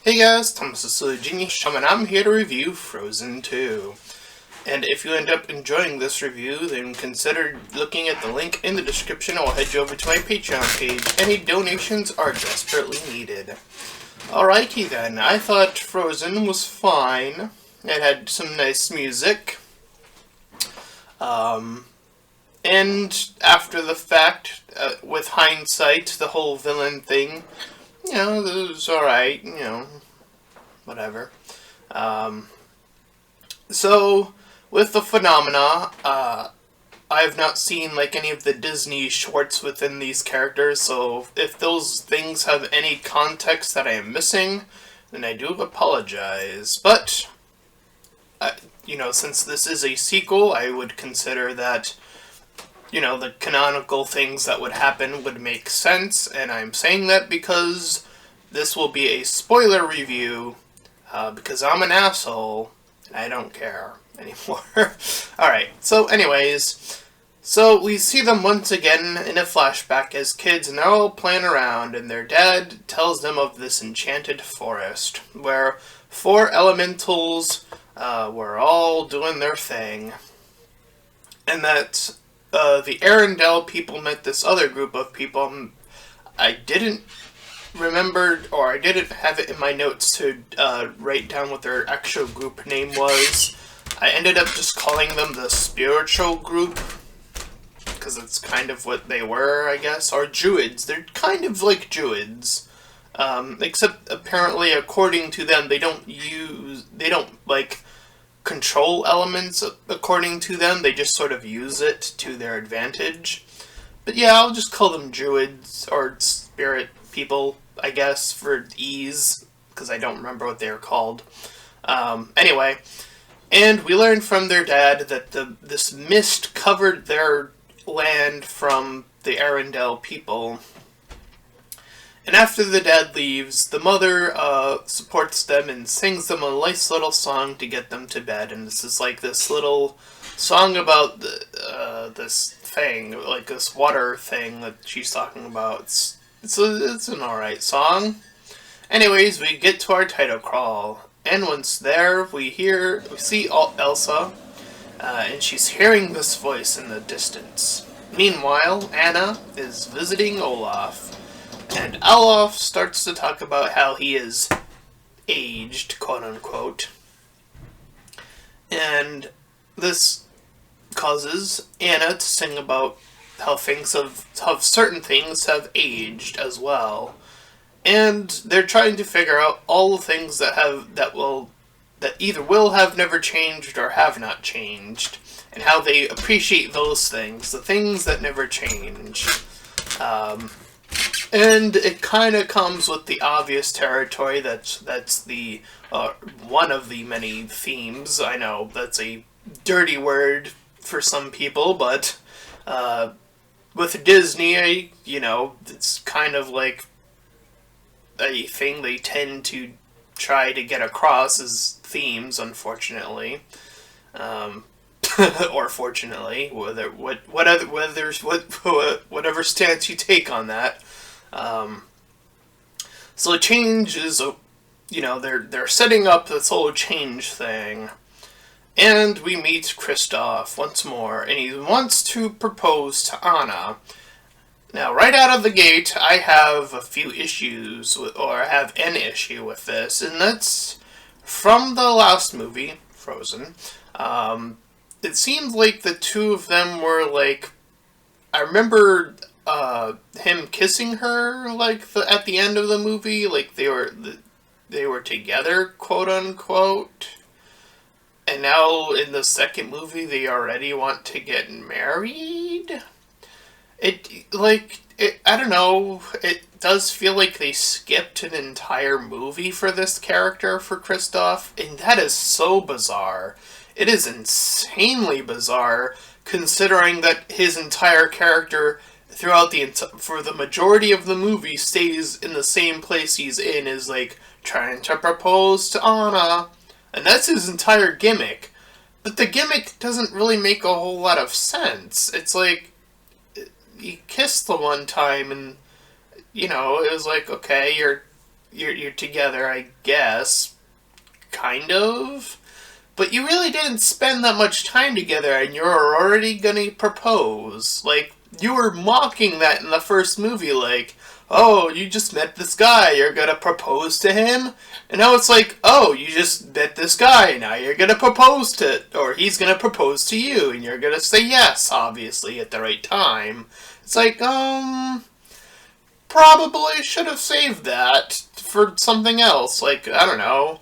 Hey guys, Thomas the Silly Genius, and I'm here to review Frozen 2. And if you end up enjoying this review, then consider looking at the link in the description or head you over to my Patreon page. Any donations are desperately needed. Alrighty then, I thought Frozen was fine. It had some nice music. And after the fact, with hindsight, the whole villain thing, it was alright, whatever. So, with the phenomena, I've not seen, any of the Disney shorts within these characters, so if those things have any context that I am missing, then I do apologize. But, since this is a sequel, I would consider that the canonical things that would happen would make sense, and I'm saying that because this will be a spoiler review, because I'm an asshole, and I don't care anymore. Alright, so anyways, we see them once again in a flashback as kids, and they're all playing around, and their dad tells them of this enchanted forest, where 4 elementals were all doing their thing, and that the Arendelle people met this other group of people. I didn't remember, or I didn't have it in my notes to write down what their actual group name was. I ended up just calling them the spiritual group, because it's kind of what they were, I guess, or Druids. They're kind of like Druids, except apparently, according to them, they don't control elements according to them. They just sort of use it to their advantage. But yeah, I'll just call them Druids, or spirit people, I guess, for ease, because I don't remember what they are called. Anyway, and we learned from their dad that this mist covered their land from the Arendelle people. And after the dad leaves, the mother supports them and sings them a nice little song to get them to bed. And this is this little song about this thing, this water thing that she's talking about. It's an alright song. Anyways, we get to our title crawl. And once there, we see Elsa, and she's hearing this voice in the distance. Meanwhile, Anna is visiting Olaf. And Olaf starts to talk about how he is aged, quote-unquote. And this causes Anna to sing about how certain things have aged as well. And they're trying to figure out all the things that either will have never changed or have not changed, and how they appreciate those things, the things that never change. And it kind of comes with the obvious territory. That's the one of the many themes. I know that's a dirty word for some people, but with Disney, it's kind of like a thing they tend to try to get across as themes, unfortunately. Or fortunately, whatever stance you take on that. So change is, they're setting up this whole change thing, and we meet Kristoff once more, and he wants to propose to Anna. Now, right out of the gate, I have a few issues, or I have an issue with this, and that's from the last movie, Frozen. It seemed like the two of them were I remember him kissing her at the end of the movie, they were together, quote unquote. And now in the second movie they already want to get married. I don't know, it does feel like they skipped an entire movie for this character, for Kristoff, and that is so bizarre. It is insanely bizarre, considering that his entire character throughout for the majority of the movie stays in the same place he's in, is trying to propose to Anna, and that's his entire gimmick. But the gimmick doesn't really make a whole lot of sense. It's he kissed the one time, and it was okay, you're you're together, I guess, kind of. But you really didn't spend that much time together, and you're already gonna propose. Like, you were mocking that in the first movie, like, oh, you just met this guy, you're gonna propose to him? And now it's like, oh, you just met this guy, now you're gonna propose to, or he's gonna propose to you, and you're gonna say yes, obviously, at the right time. It's like, probably should have saved that for something else. Like, I don't know.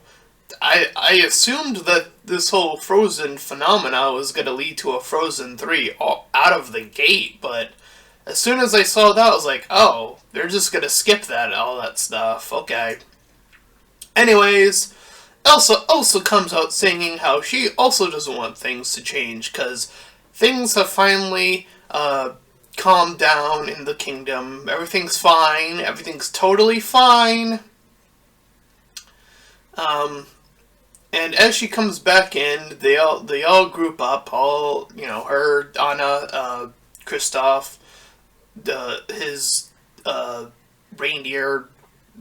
I assumed that this whole Frozen phenomena was going to lead to a Frozen 3 out of the gate, but as soon as I saw that, I was like, oh, they're just going to skip that, all that stuff. Okay. Anyways, Elsa also comes out singing how she also doesn't want things to change, because things have finally calmed down in the kingdom. Everything's fine. Everything's totally fine. And as she comes back in, they all group up. All, you know, her, Anna, Kristoff, his reindeer,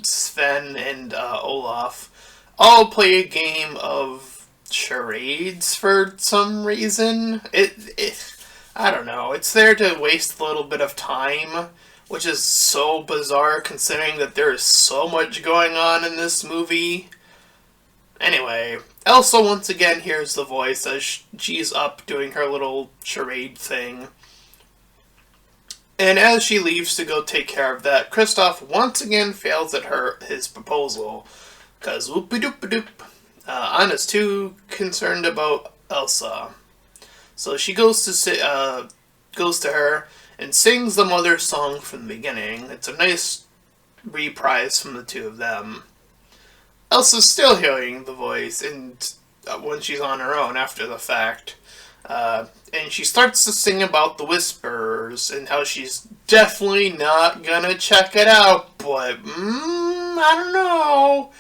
Sven, and Olaf, all play a game of charades for some reason. I don't know. It's there to waste a little bit of time, which is so bizarre considering that there is so much going on in this movie. Anyway, Elsa once again hears the voice as she's up doing her little charade thing. And as she leaves to go take care of that, Kristoff once again fails at his proposal. Because whoop-a-doop-a-doop. Anna's too concerned about Elsa. So she goes to her and sings the mother song from the beginning. It's a nice reprise from the two of them. Elsa's still hearing the voice, and when she's on her own after the fact. And she starts to sing about the Whisperers and how she's definitely not gonna check it out, but I don't know.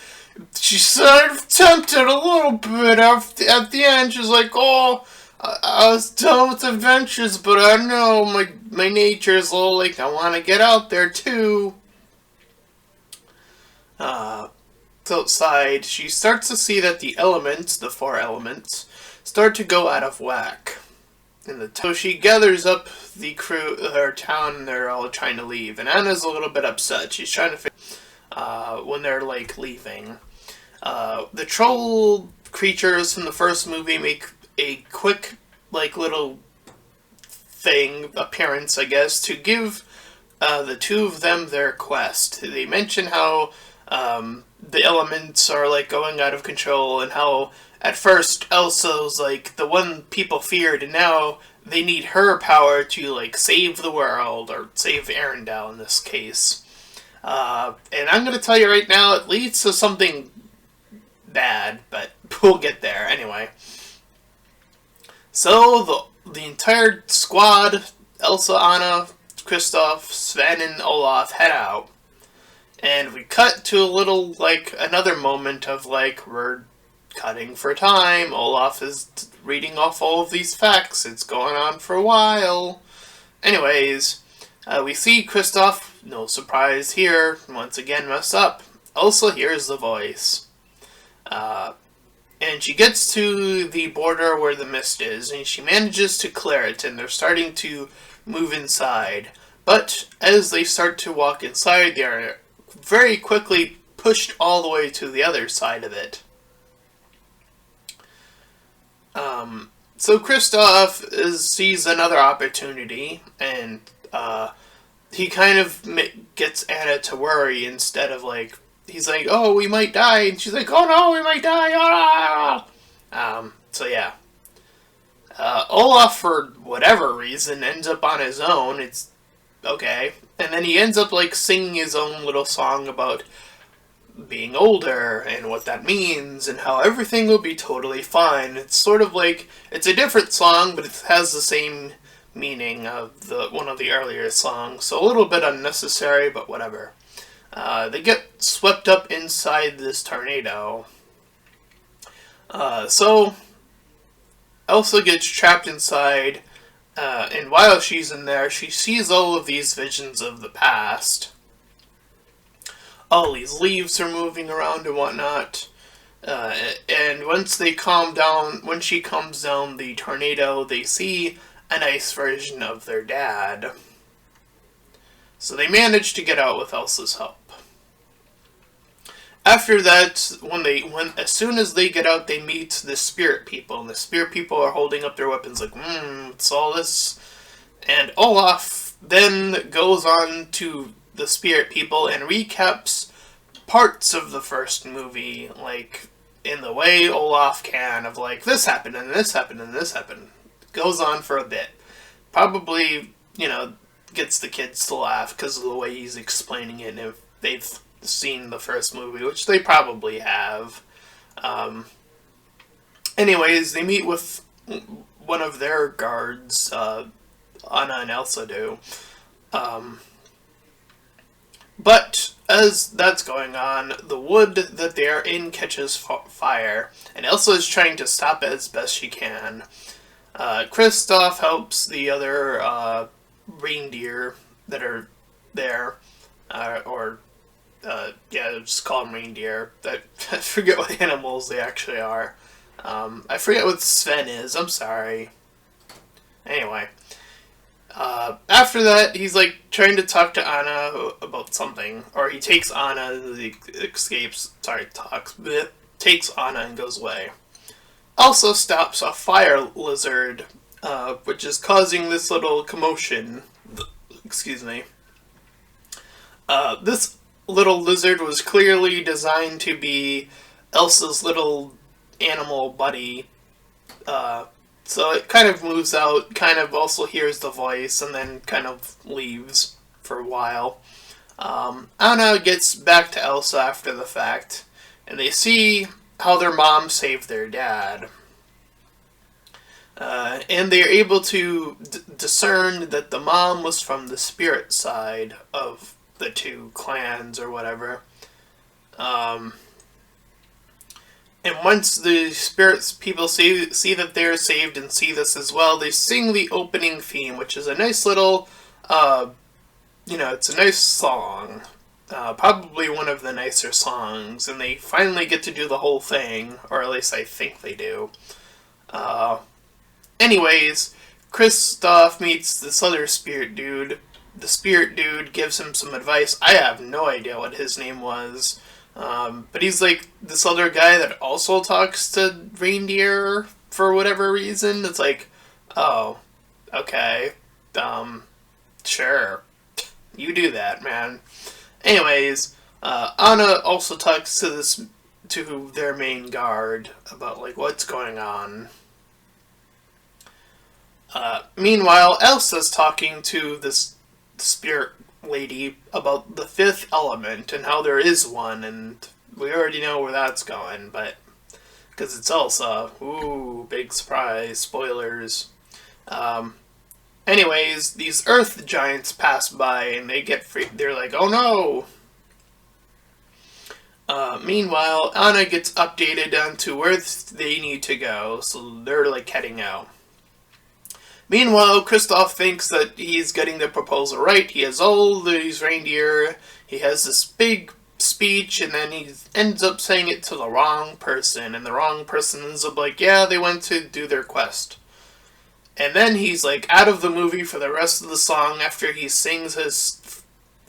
She's sort of tempted a little bit at the end. She's like, oh, I was done with adventures, but I don't know, my nature's a little like, I want to get out there too. Outside, she starts to see that the elements, the four elements, start to go out of whack. So she gathers up the crew, her town, and they're all trying to leave. And Anna's a little bit upset. She's trying to figure when they're, like, leaving. The troll creatures from the first movie make a quick, like, little appearance, I guess, to give the two of them their quest. They mention how the elements are, like, going out of control, and how at first Elsa was, like, the one people feared, and now they need her power to, like, save the world, or save Arendelle in this case. And I'm gonna tell you right now, it leads to something bad, but we'll get there anyway. So the entire squad, Elsa, Anna, Kristoff, Sven, and Olaf head out. And we cut to a little, like, another moment of, like, we're cutting for time. Olaf is reading off all of these facts. It's going on for a while. Anyways, we see Kristoff, no surprise here, once again mess up. Elsa hears the voice. And she gets to the border where the mist is, and she manages to clear it, and they're starting to move inside. But as they start to walk inside, they are very quickly pushed all the way to the other side of it. So Kristoff sees another opportunity, and he kind of gets Anna to worry instead of, like, he's like, oh, we might die, and she's like, oh no, we might die, so yeah. Olaf, for whatever reason, ends up on his own. It's okay. And then he ends up, like, singing his own little song about being older and what that means and how everything will be totally fine. It's sort of like, it's a different song, but it has the same meaning of one of the earlier songs. So a little bit unnecessary, but whatever. They get swept up inside this tornado. So Elsa gets trapped inside, and while she's in there, she sees all of these visions of the past. all these leaves are moving around and whatnot. And once they calm down, when she calms down the tornado, they see a nice version of their dad. So they manage to get out with Elsa's help. After that, as soon as they get out, they meet the spirit people, and the spirit people are holding up their weapons, like, what's all this? And Olaf then goes on to the spirit people and recaps parts of the first movie, like, in the way Olaf can, of like, this happened, and this happened, and this happened. Goes on for a bit. Probably, gets the kids to laugh because of the way he's explaining it, and if they've seen the first movie, which they probably have. Anyways, they meet with one of their guards, Anna and Elsa do. But as that's going on, the wood that they are in catches fire, and Elsa is trying to stop it as best she can. Kristoff helps the other reindeer that are there, just call them reindeer. I forget what animals they actually are. I forget what Sven is, I'm sorry. Anyway. After that, he's like trying to talk to Anna about something, or he takes Anna, takes Anna and goes away. Also stops a fire lizard, which is causing this little commotion. Excuse me. This little lizard was clearly designed to be Elsa's little animal buddy. So it kind of moves out, kind of also hears the voice, and then kind of leaves for a while. Anna gets back to Elsa after the fact, and they see how their mom saved their dad. And they are able to discern that the mom was from the spirit side of the two clans or whatever. And once the spirits people see that they're saved and see this as well, they sing the opening theme, which is a nice little, it's a nice song. Probably one of the nicer songs, and they finally get to do the whole thing, or at least I think they do. Anyways, Kristoff meets this other spirit dude. The spirit dude gives him some advice. I have no idea what his name was. But he's like this other guy that also talks to reindeer for whatever reason. It's like, oh, okay, sure, you do that, man. Anyways, Anna also talks to their main guard about like what's going on. Meanwhile, Elsa's talking to this spirit lady about the fifth element and how there is one, and we already know where that's going, but because it's Elsa. Ooh, big surprise, spoilers. Anyways, these earth giants pass by and they get free. They're like, oh no! Meanwhile, Anna gets updated onto where they need to go, so they're like heading out. Meanwhile, Kristoff thinks that he's getting the proposal right. He has all these reindeer. He has this big speech, and then he ends up saying it to the wrong person. And the wrong person ends up like, yeah, they went to do their quest. And then he's like out of the movie for the rest of the song after he sings his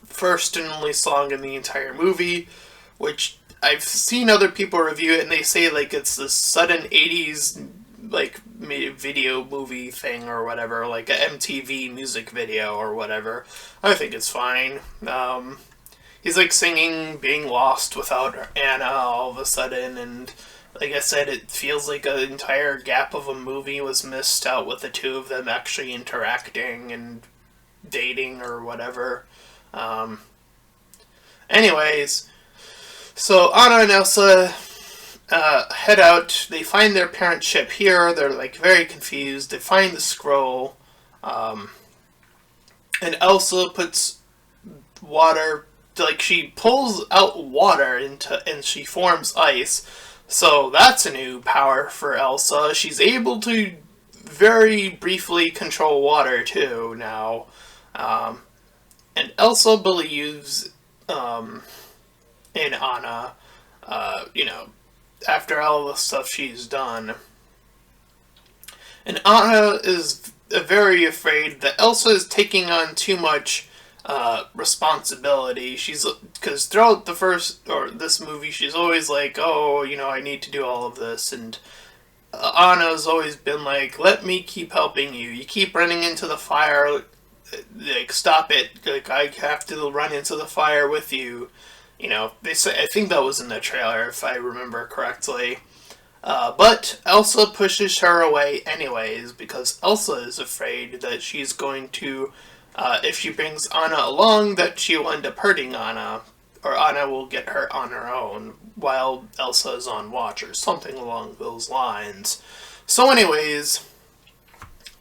first and only song in the entire movie, which I've seen other people review it, and they say like it's this sudden 80s like video movie thing or whatever, like a MTV music video or whatever. I think it's fine. He's like singing Being Lost without Anna all of a sudden, and like I said, it feels like an entire gap of a movie was missed out with the two of them actually interacting and dating or whatever. Anyways, so Anna and Elsa head out. They find their parent ship here. They're like very confused. They find the scroll, and Elsa puts water. Like she pulls out water and she forms ice. So that's a new power for Elsa. She's able to very briefly control water too now, and Elsa believes in Anna, after all the stuff she's done. And Anna is very afraid that Elsa is taking on too much responsibility. Because throughout this movie, she's always like, oh, I need to do all of this, and Anna's always been like, let me keep helping you. You keep running into the fire, like, stop it. Like, I have to run into the fire with you. They say, I think that was in the trailer, if I remember correctly. But Elsa pushes her away anyways, because Elsa is afraid that she's going to, if she brings Anna along, that she will end up hurting Anna, or Anna will get hurt on her own, while Elsa is on watch, or something along those lines. So anyways,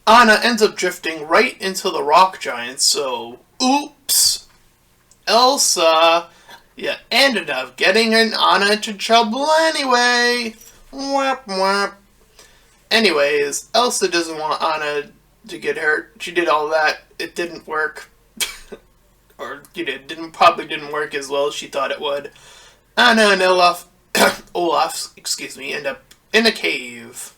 Anna ends up drifting right into the rock giant, so oops! Elsa, you ended up getting Anna into trouble anyway! Whap whap. Anyways, Elsa doesn't want Anna to get hurt. She did all that. It didn't work. Or, probably didn't work as well as she thought it would. Anna and Olaf, end up in a cave.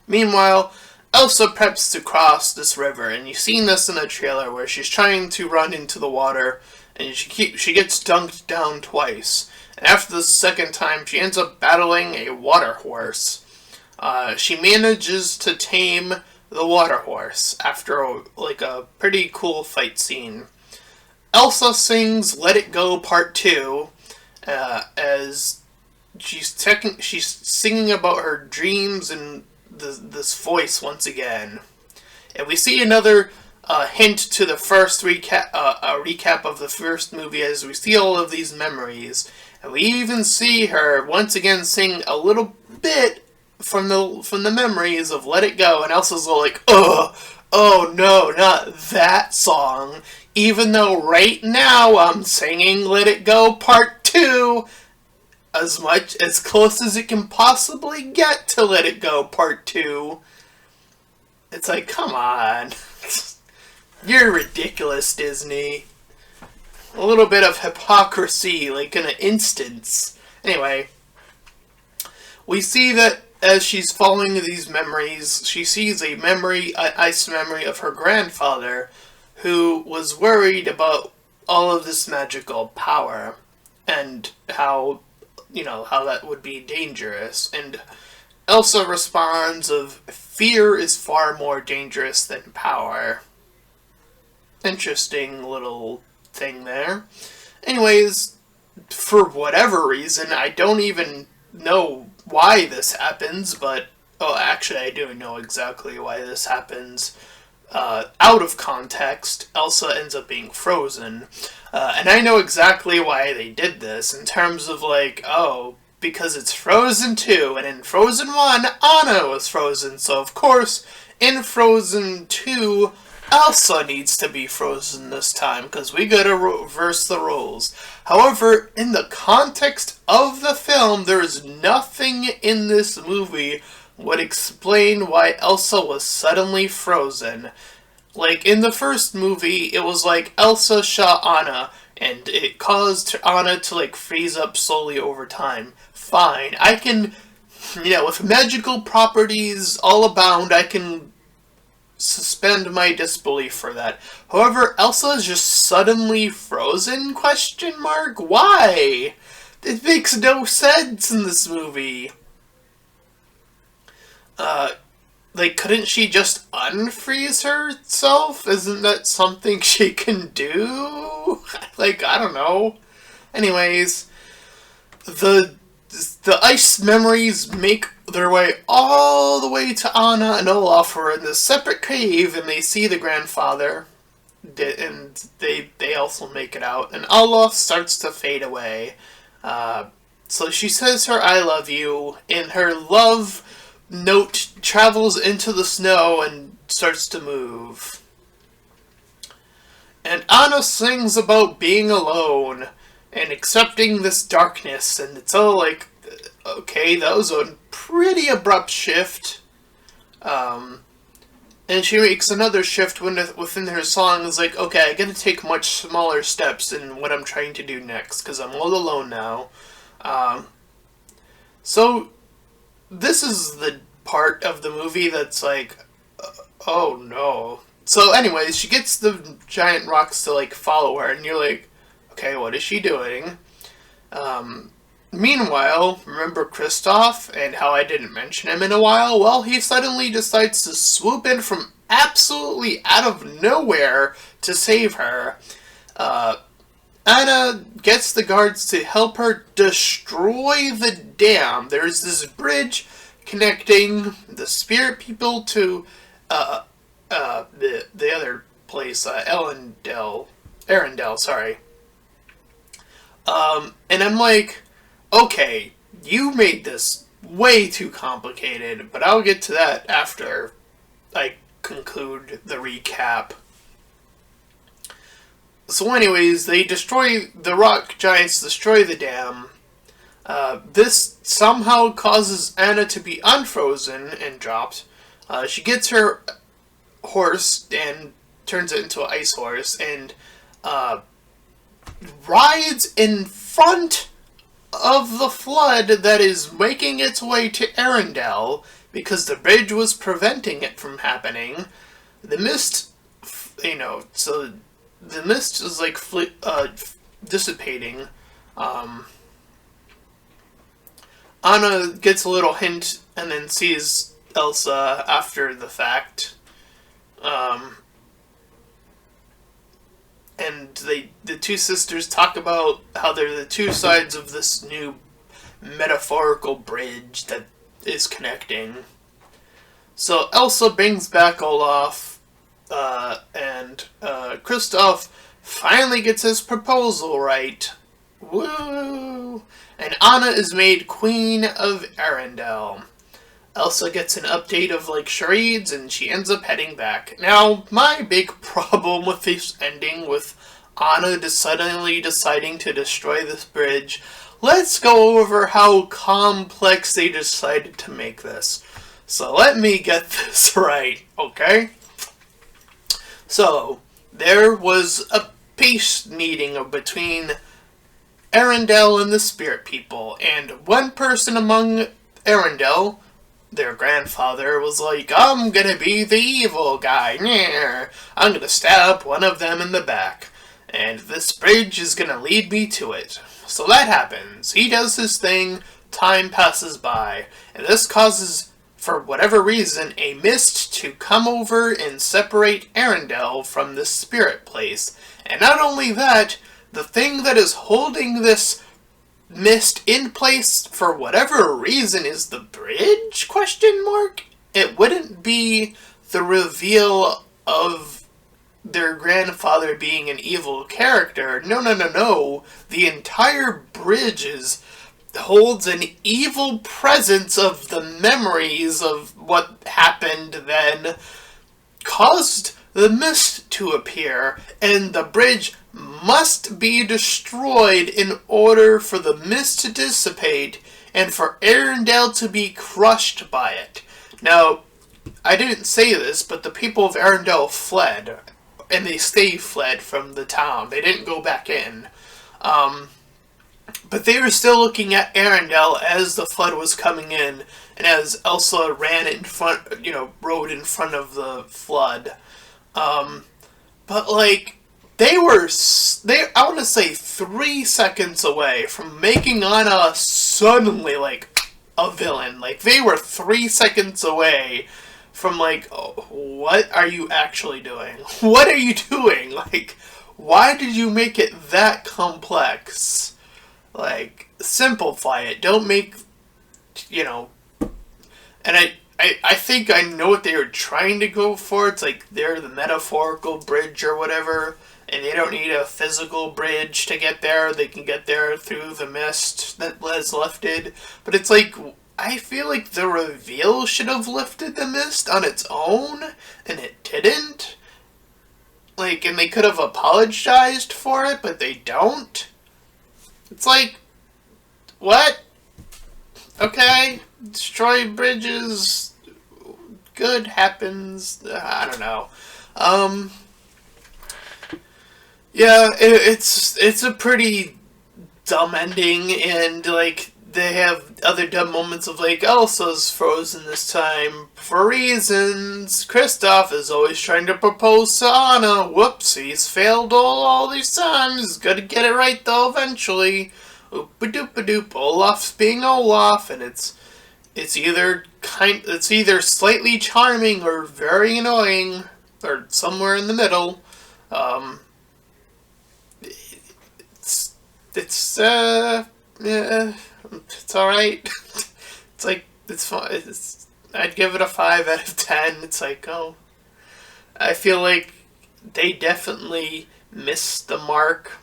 Meanwhile, Elsa preps to cross this river, and you've seen this in the trailer where she's trying to run into the water, and she gets dunked down twice. And after the second time, she ends up battling a water horse. She manages to tame the water horse after a pretty cool fight scene. Elsa sings "Let It Go" Part 2 as she's singing about her dreams and this voice once again. And we see another hint to the first recap, a recap of the first movie as we see all of these memories. And we even see her once again sing a little bit from the memories of "Let It Go," and Elsa's all like, oh no, not that song. Even though right now I'm singing "Let It Go" Part 2, as close as it can possibly get to "Let It Go" Part 2. It's like, come on. You're ridiculous, Disney. A little bit of hypocrisy, like in an instance. Anyway, we see that as she's following these memories, she sees an ice memory of her grandfather, who was worried about all of this magical power, and how that would be dangerous. And Elsa responds of, fear is far more dangerous than power. Interesting little thing there. Anyways, for whatever reason, I don't even know why this happens, but actually I do know exactly why this happens. Out of context, Elsa ends up being frozen, and I know exactly why they did this, in terms of because it's Frozen 2, and in Frozen 1, Anna was frozen, so of course, in Frozen 2, Elsa needs to be frozen this time, because we gotta reverse the rules. However, in the context of the film, there is nothing in this movie would explain why Elsa was suddenly frozen. Like, in the first movie, it was like Elsa shot Anna, and it caused Anna to, freeze up slowly over time. Fine. I can, with magical properties all abound, I can suspend my disbelief for that. However, Elsa is just suddenly frozen? ? Why? It makes no sense in this movie. Couldn't she just unfreeze herself? Isn't that something she can do? I don't know. Anyways, the ice memories make their way all the way to Anna and Olaf, who are in this separate cave, and they see the grandfather, and they also make it out, and Olaf starts to fade away. So she says her "I love you," and her love note travels into the snow and starts to move. And Anna sings about being alone and accepting this darkness, and it's all okay, that was a pretty abrupt shift. And she makes another shift within her song. Is like, okay, I gotta take much smaller steps in what I'm trying to do next, because I'm all alone now. Um, so, this is the part of the movie that's like, oh no. So anyways, she gets the giant rocks to like follow her, and you're like, okay, what is she doing? Um, Meanwhile, remember Kristoff and how I didn't mention him in a while? Well, he suddenly decides to swoop in from absolutely out of nowhere to save her. Uh, Anna gets the guards to help her destroy the dam. There's this bridge connecting the spirit people to the other place, Arendelle, sorry. And I'm like, okay, you made this way too complicated, but I'll get to that after I conclude the recap. So anyways, the rock giants destroy the dam. This somehow causes Anna to be unfrozen and dropped. She gets her horse and turns it into an ice horse and rides in front of the flood that is making its way to Arendelle because the bridge was preventing it from happening. The mist, so the mist is like dissipating. Anna gets a little hint and then sees Elsa after the fact. And the two sisters talk about how they're the two sides of this new metaphorical bridge that is connecting. So Elsa brings back Olaf, and Kristoff finally gets his proposal right. Woo! And Anna is made Queen of Arendelle. Elsa gets an update of like charades and she ends up heading back. Now, my big problem with this ending, with Anna suddenly deciding to destroy this bridge, let's go over how complex they decided to make this. So let me get this right, okay? So, there was a peace meeting between Arendelle and the Spirit People, and one person among Arendelle, their grandfather, was like, I'm gonna be the evil guy. I'm gonna stab one of them in the back. And this bridge is gonna lead me to it. So that happens. He does his thing, time passes by, and this causes, for whatever reason, a mist to come over and separate Arendelle from the spirit place. And not only that, the thing that is holding this mist in place for whatever reason is the bridge? Question mark? It wouldn't be the reveal of their grandfather being an evil character. No. The entire bridge holds an evil presence of the memories of what happened then, caused the mist to appear, and the bridge must be destroyed in order for the mist to dissipate and for Arendelle to be crushed by it. Now, I didn't say this, but the people of Arendelle fled, and they fled from the town. They didn't go back in. But they were still looking at Arendelle as the flood was coming in, and as Elsa rode in front of the flood. But like, I want to say 3 seconds away from making Anna suddenly, like, a villain. Like, they were 3 seconds away from, like, oh, what are you actually doing? What are you doing? Like, why did you make it that complex? Like, simplify it. Don't make, and I think I know what they were trying to go for. It's like they're the metaphorical bridge or whatever, and they don't need a physical bridge to get there. They can get there through the mist that has lifted. But it's like, I feel like the reveal should have lifted the mist on its own, and it didn't. Like, and they could have apologized for it, but they don't. It's like, what? Okay, destroy bridges, good happens. I don't know. Yeah, it's a pretty dumb ending, and like they have other dumb moments of like Elsa's frozen this time for reasons. Kristoff is always trying to propose to Anna. Whoops, he's failed all these times. He's gotta get it right though eventually. Oop-a-doop-a-doop. Olaf's being Olaf, and it's either slightly charming or very annoying, or somewhere in the middle. Um, yeah, it's alright. It's like, it's fun. I'd give it a 5 out of 10. It's like, oh, I feel like they definitely missed the mark.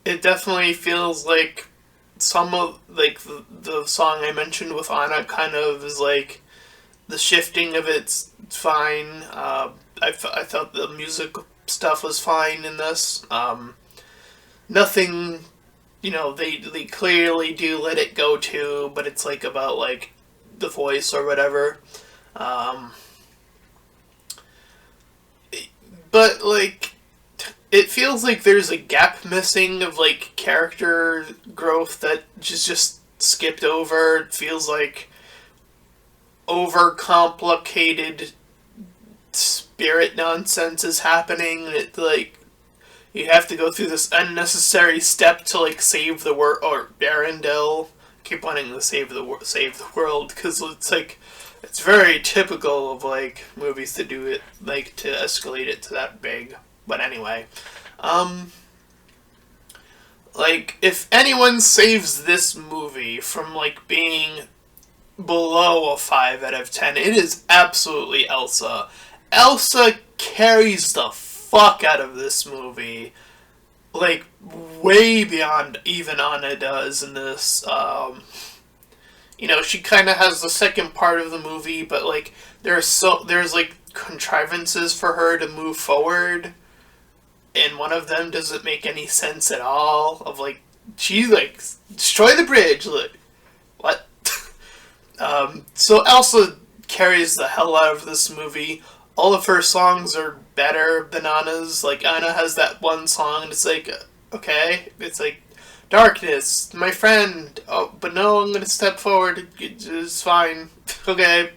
It definitely feels like some of, like, the song I mentioned with Anna kind of is like, the shifting of it's fine. I thought the music stuff was fine in this. Nothing, they clearly do let it go to, but it's like about like the voice or whatever. But like, it feels like there's a gap missing of like character growth that just skipped over. It feels like overcomplicated spirit nonsense is happening. It like you have to go through this unnecessary step to like save the world, or Arendelle. I keep wanting to save the world because it's like it's very typical of like movies to do it, like to escalate it to that big. But anyway, like if anyone saves this movie from like being below a 5 out of 10, it is absolutely Elsa. Elsa carries the fuck out of this movie, like way beyond even Anna does in this. She kind of has the second part of the movie, but like there's like contrivances for her to move forward, and one of them doesn't make any sense at all. Of like she like destroy the bridge, like what? So Elsa carries the hell out of this movie. All of her songs are better than Anna's. Like, Anna has that one song, and it's like, okay. It's like, darkness, my friend. Oh, but no, I'm gonna step forward. It's fine. Okay.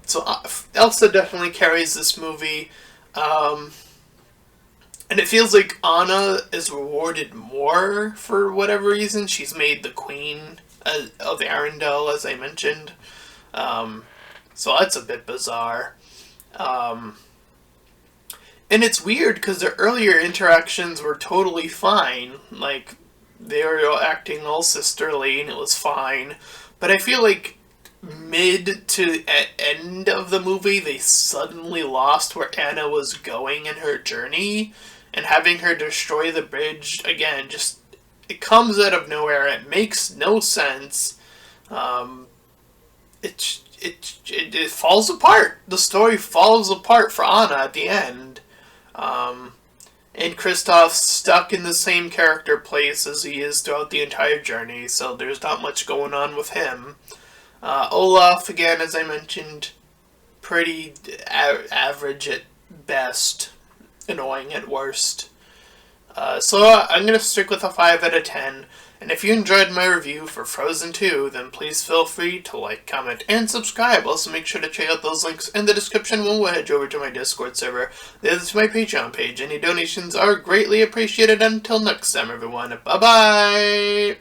So Elsa definitely carries this movie. And it feels like Anna is rewarded more for whatever reason. She's made the queen of Arendelle, as I mentioned. So that's a bit bizarre. And it's weird because the earlier interactions were totally fine. Like, they were acting all sisterly and it was fine. But I feel like mid to end of the movie, they suddenly lost where Anna was going in her journey. And having her destroy the bridge, again, just, it comes out of nowhere. It makes no sense. It falls apart. The story falls apart for Anna at the end. And Kristoff's stuck in the same character place as he is throughout the entire journey, so there's not much going on with him. Olaf, again, as I mentioned, pretty average at best, annoying at worst. So I'm going to stick with a 5 out of 10. And if you enjoyed my review for Frozen 2, then please feel free to like, comment, and subscribe. Also, make sure to check out those links in the description when we head over to my Discord server. There's my Patreon page. Any donations are greatly appreciated. Until next time, everyone. Bye-bye!